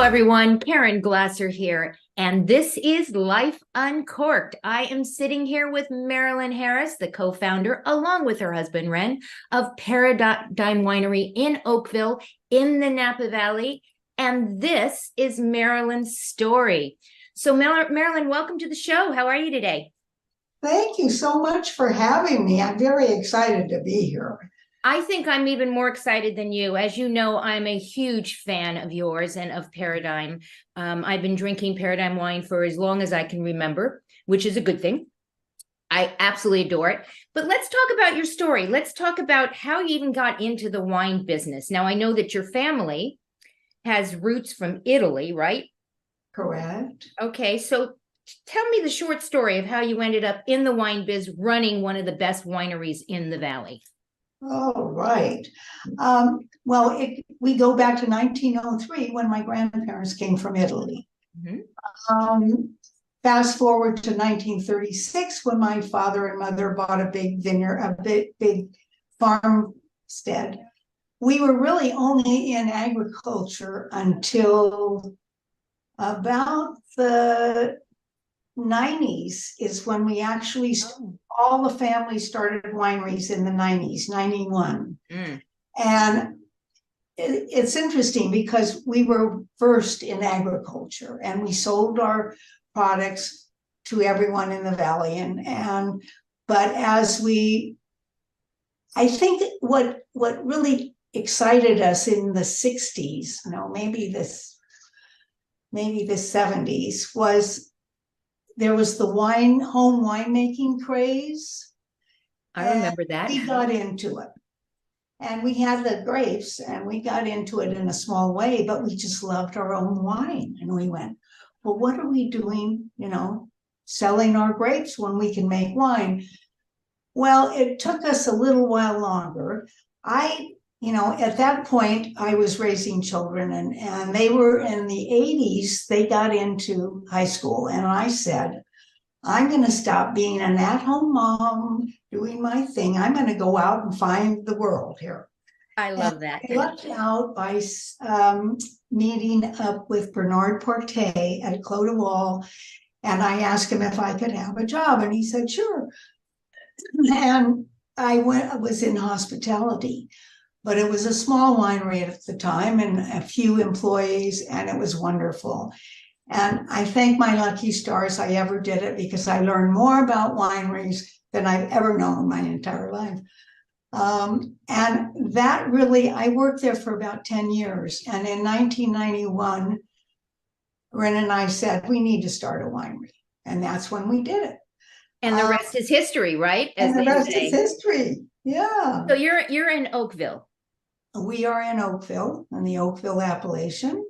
everyone. Caren Glasser here, and this is Life Uncorked. I am sitting here with Marilyn Harris, the co-founder, along with her husband, Ren, of Paradigm Winery in Oakville in the Napa Valley. And this is Marilyn's story. So Marilyn, welcome to the show. How are you today? Thank you so much for having me. I'm very excited to be here. I think I'm even more excited than you. As you know, I'm a huge fan of yours and of Paradigm. I've been drinking Paradigm wine for as long as I can remember, which is a good thing. I absolutely adore it. But let's talk about your story. Let's talk about how you even got into the wine business. Now, I know that your family has roots from Italy, right? Correct. Okay, so tell me the short story of how you ended up in the wine biz running one of the best wineries in the valley. Oh, right. We go back to 1903 when my grandparents came from Italy. Mm-hmm. Fast forward to 1936 when my father and mother bought a big vineyard, big farmstead. We were really only in agriculture until about the 90s is when we actually, all the families started wineries in the 90s, 91. And it's interesting because we were first in agriculture and we sold our products to everyone in the valley. But I think what really excited us in the 60s, maybe the 70s, was there was the home winemaking craze. I remember that. We got into it. And we had the grapes and we got into it in a small way, but we just loved our own wine. And we went, well, what are we doing, selling our grapes when we can make wine? Well, it took us a little while longer. At that point, I was raising children and they were in the 80s, they got into high school. And I said, I'm going to stop being an at-home mom, doing my thing. I'm going to go out and find the world here. I love that. I lucked out by meeting up with Bernard Portet at Clos de Vol. And I asked him if I could have a job. And he said, sure. And I was in hospitality. But it was a small winery at the time and a few employees, and it was wonderful. And I thank my lucky stars I ever did it because I learned more about wineries than I've ever known in my entire life. And that really, I worked there for about 10 years. And in 1991, Ren and I said, we need to start a winery. And that's when we did it. And the rest is history, right? As and the rest is history. Yeah. So you're in Oakville. We are in Oakville, in the Oakville appellation,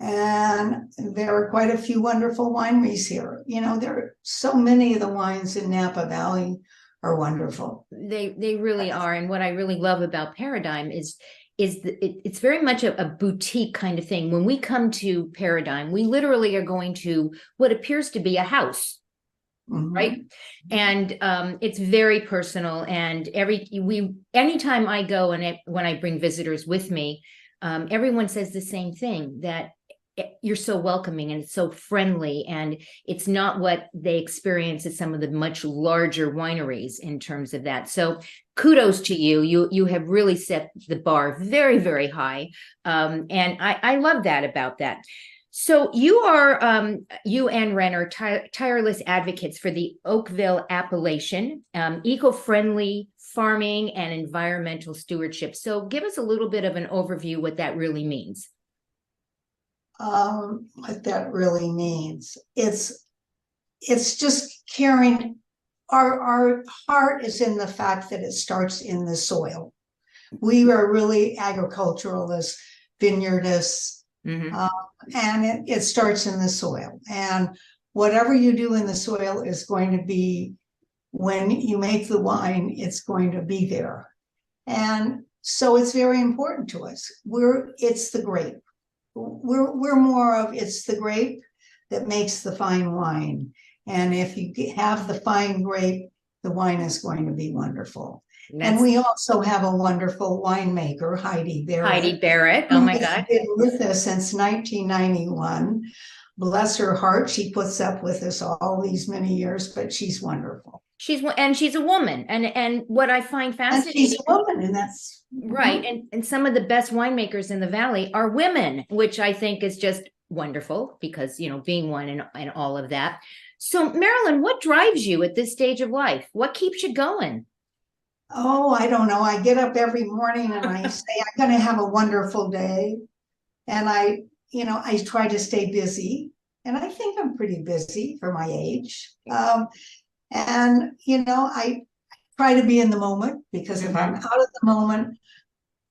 and there are quite a few wonderful wineries here. There are so many of the wines in Napa Valley are wonderful. They really are, and what I really love about Paradigm is it's very much a boutique kind of thing. When we come to Paradigm, we literally are going to what appears to be a house. Mm-hmm. Right. And it's very personal. And anytime I go and when I bring visitors with me, everyone says the same thing, that you're so welcoming and it's so friendly. And it's not what they experience at some of the much larger wineries in terms of that. So kudos to you. You have really set the bar very, very high. And I love that about that. So you and Ren are tireless advocates for the Oakville appellation, eco-friendly farming and environmental stewardship. So give us a little bit of an overview what that really means. What that really means. It's just caring. Our heart is in the fact that it starts in the soil. We are really agriculturalists, vineyardists. Mm-hmm. And it starts in the soil. And whatever you do in the soil is going to be, when you make the wine, it's going to be there. And so it's very important to us. It's the grape. We're more of, it's the grape that makes the fine wine. And if you have the fine grape, the wine is going to be wonderful. And we also have a wonderful winemaker, Heidi Heidi Barrett. Barrett. Oh my God. Been with us since 1991. Bless her heart, she puts up with us all these many years, but she's wonderful. She's a woman, and what I find fascinating. And she's a woman, and that's right. And some of the best winemakers in the valley are women, which I think is just wonderful because, you know, being one and all of that. So, Marilyn, what drives you at this stage of life? What keeps you going? Oh, I don't know. I get up every morning and I say, I'm going to have a wonderful day. And I try to stay busy. And I think I'm pretty busy for my age. I try to be in the moment, because if I'm out of the moment,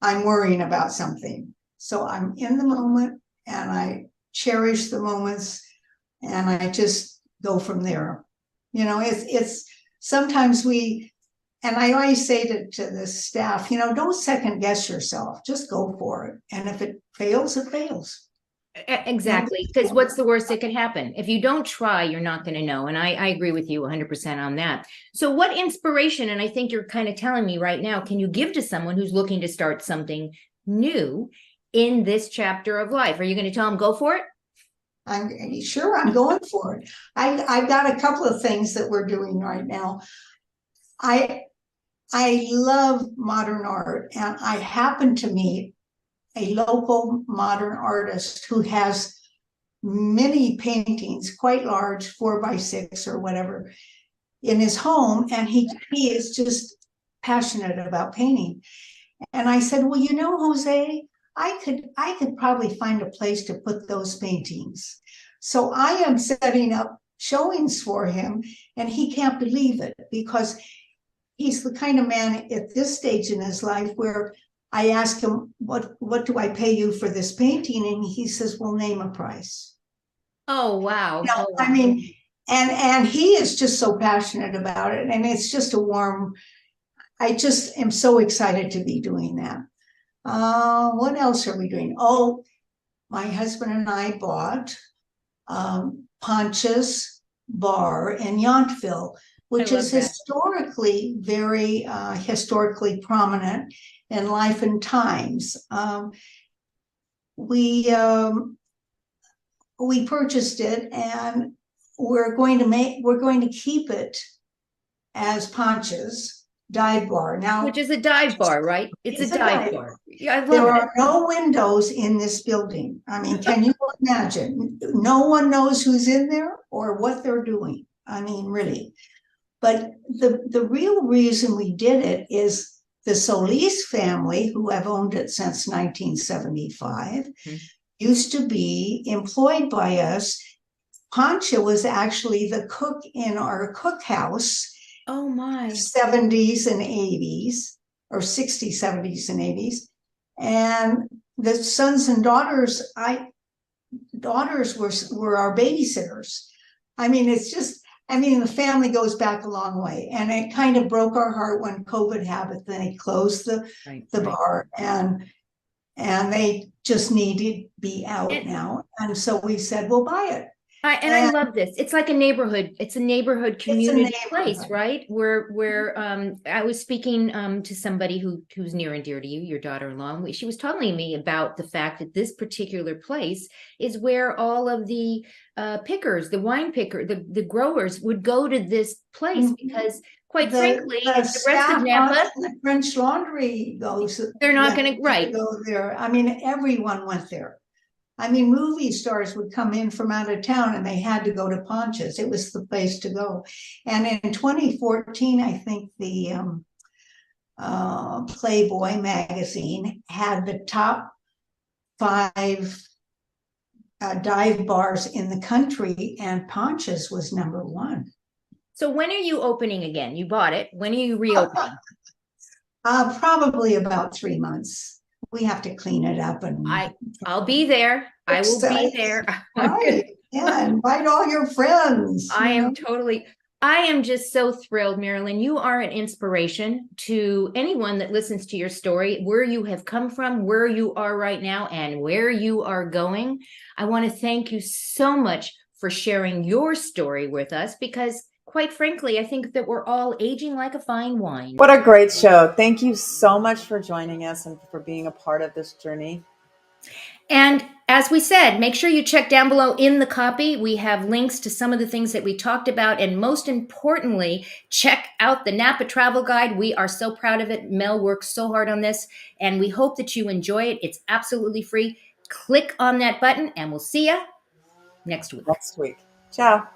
I'm worrying about something. So I'm in the moment and I cherish the moments and I just go from there. You know, it's sometimes and I always say to the staff, you know, don't second guess yourself, just go for it. And if it fails, it fails. Exactly. Because what's the worst that could happen? If you don't try, you're not going to know. And I agree with you 100% on that. So what inspiration, and I think you're kind of telling me right now, can you give to someone who's looking to start something new in this chapter of life? Are you going to tell them, go for it? I'm sure I'm going for it. I've got a couple of things that we're doing right now. I love modern art, and I happen to meet a local modern artist who has many paintings, quite large, 4x6 or whatever, in his home, and he is just passionate about painting. And I said, well, you know, Jose, I could probably find a place to put those paintings. So I am setting up showings for him, and he can't believe it, because he's the kind of man at this stage in his life where I ask him, what do I pay you for this painting? And he says, well, name a price. Oh, wow. No, I mean, and he is just so passionate about it. And it's just I just am so excited to be doing that. What else are we doing? Oh, my husband and I bought Ponch's Bar in Yountville, which is historically very historically prominent in Life and Times. We purchased it, and we're going to keep it as Ponch's dive bar now, which is a dive bar, right? It's a dive bar. Yeah, I love there are no windows in this building. I mean, can you imagine? No one knows who's in there or what they're doing. I mean, really. But the real reason we did it is the Solis family, who have owned it since 1975, used to be employed by us. Pancha was actually the cook in our cookhouse. Oh my. 70s and 80s, or 60s, 70s, and 80s. And the sons and daughters were our babysitters. I mean, the family goes back a long way, and it kind of broke our heart when COVID happened. They closed the bar, and they just needed to be out now. And so we said, we'll buy it. I love this. It's like a neighborhood. It's a neighborhood community place, right? Where I was speaking to somebody who's near and dear to you, your daughter-in-law. She was telling me about the fact that this particular place is where all of the pickers, the wine picker, the growers would go to this place because, quite frankly, the rest of Napa, the French Laundry goes. They're not going to go there. I mean, everyone went there. I mean, movie stars would come in from out of town and they had to go to Ponch's. It was the place to go. And in 2014, I think the Playboy magazine had the top 5 dive bars in the country, and Ponch's was number 1. So when are you opening again? You bought it. When are you reopening? Probably about 3 months. We have to clean it up, and I'll be there. I will be there. Right. Yeah, invite all your friends. I am just so thrilled, Marilyn. You are an inspiration to anyone that listens to your story, where you have come from, where you are right now, and where you are going. I want to thank you so much for sharing your story with us, because quite frankly, I think that we're all aging like a fine wine. What a great show. Thank you so much for joining us and for being a part of this journey. And as we said, make sure you check down below in the copy. We have links to some of the things that we talked about. And most importantly, check out the Napa Travel Guide. We are so proud of it. Mel works so hard on this, and we hope that you enjoy it. It's absolutely free. Click on that button, and we'll see you next week. Next week. Ciao.